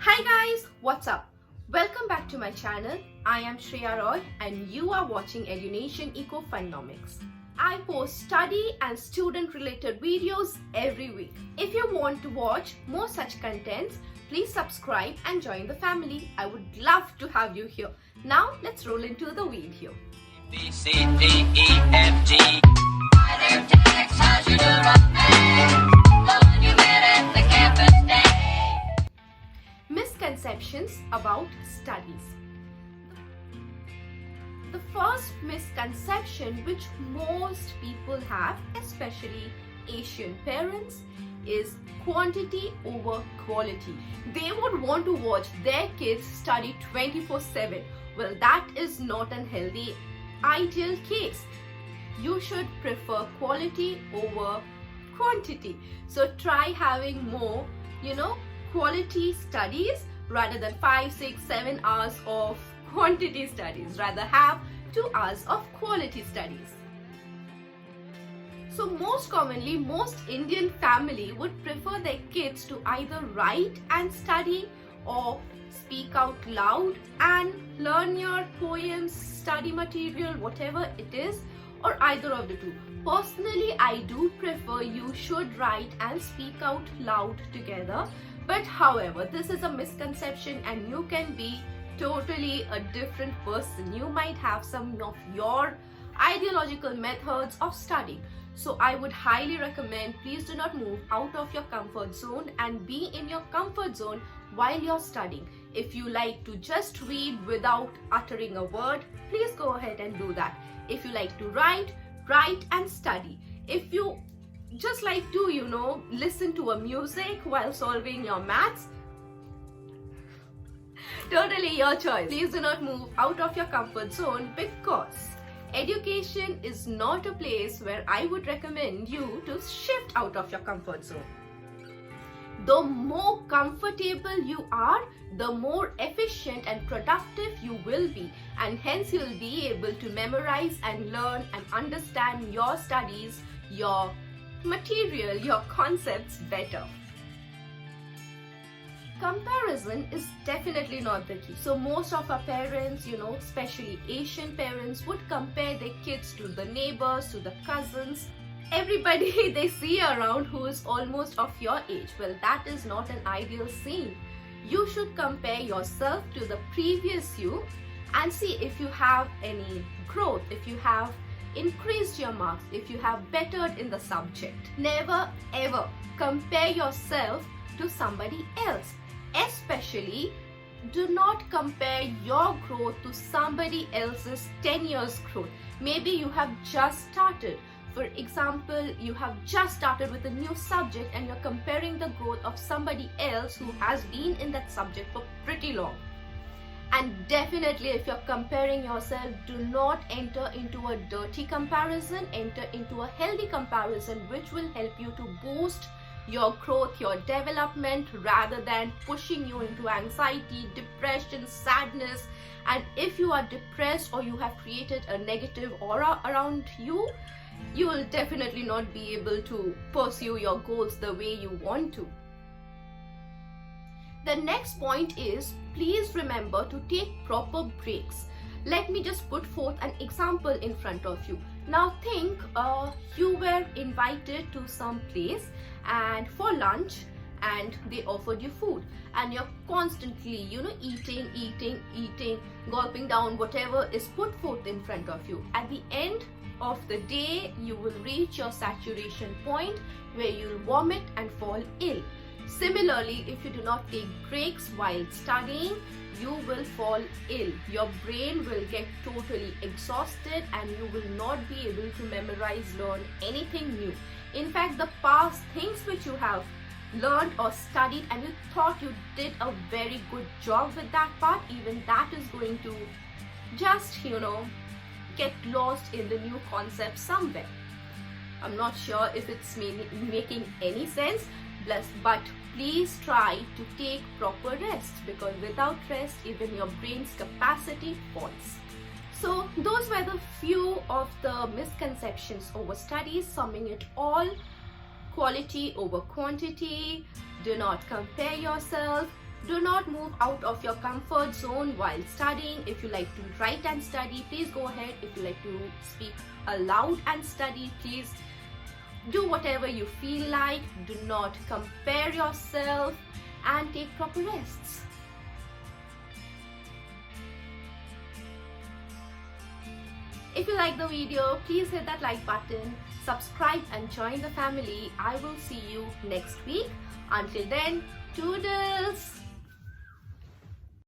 Hi guys, what's up? Welcome back to my channel. I am Shreya and you are watching Edunation Ecofunomics. I post study and student related videos every week. If you want to watch more such contents, please subscribe and join the family. I would love to have you here. Now let's roll into the video. B, C, D, E, F, G. Misconceptions about studies. The first misconception which most people have, especially Asian parents, is quantity over quality. They would want to watch their kids study 24/7. Well, that is not an healthy ideal case. You should prefer quality over quantity. So try having more, quality studies rather than 5, 6, 7 hours of quantity studies. Rather have 2 hours of quality studies. So most commonly, most Indian family would prefer their kids to either write and study or speak out loud and learn your poems, study material, whatever it is, or either of the two. Personally, I do prefer you should write and speak out loud together. But however, this is a misconception and you can be totally a different person. You might have some of your ideological methods of studying. So I would highly recommend, please do not move out of your comfort zone and be in your comfort zone while you're studying. If you like to just read without uttering a word, please go ahead and do that. If you like to write and study. If you just like to, listen to a music while solving your maths, totally your choice. Please do not move out of your comfort zone because education is not a place where I would recommend you to shift out of your comfort zone. The more comfortable you are, the more efficient and productive you will be, and hence you'll be able to memorize and learn and understand your studies, your material, your concepts better. Comparison is definitely not the key. So most of our parents, especially Asian parents, would compare their kids to the neighbors, to the cousins, everybody they see around who is almost of your age. Well, that is not an ideal scene. You should compare yourself to the previous you and see if you have any growth, if you have increased your marks, if you have bettered in the subject. Never ever compare yourself to somebody else. Especially, do not compare your growth to somebody else's 10 years growth. Maybe you have just started. For example, you have just started with a new subject and you're comparing the growth of somebody else who has been in that subject for pretty long. And definitely, if you're comparing yourself, do not enter into a dirty comparison. Enter into a healthy comparison which will help you to boost your growth, your development, rather than pushing you into anxiety, depression, sadness. And if you are depressed or you have created a negative aura around you, you will definitely not be able to pursue your goals the way you want to. The next point is, please remember to take proper breaks. Let me just put forth an example in front of you. Now think you were invited to some place and for lunch, and they offered you food, and you're constantly eating, gulping down whatever is put forth in front of you. At the end of the day, you will reach your saturation point where you'll vomit and fall ill. Similarly, if you do not take breaks while studying, you will fall ill. Your brain will get totally exhausted and you will not be able to memorize, learn anything new. In fact, the past things which you have learned or studied and you thought you did a very good job with that part, even that is going to just, get lost in the new concept somewhere. I'm not sure if it's making any sense, but please try to take proper rest, because without rest, even your brain's capacity falls. So those were the few of the misconceptions over studies. Summing it all, quality over quantity, do not compare yourself, Do not move out of your comfort zone while studying. If you like to write and study, please go ahead. If you like to speak aloud and study, please do whatever you feel like. Do not compare yourself and take proper rests. If you like the video, please hit that like button, subscribe and join the family. I will see you next week. Until then, toodles!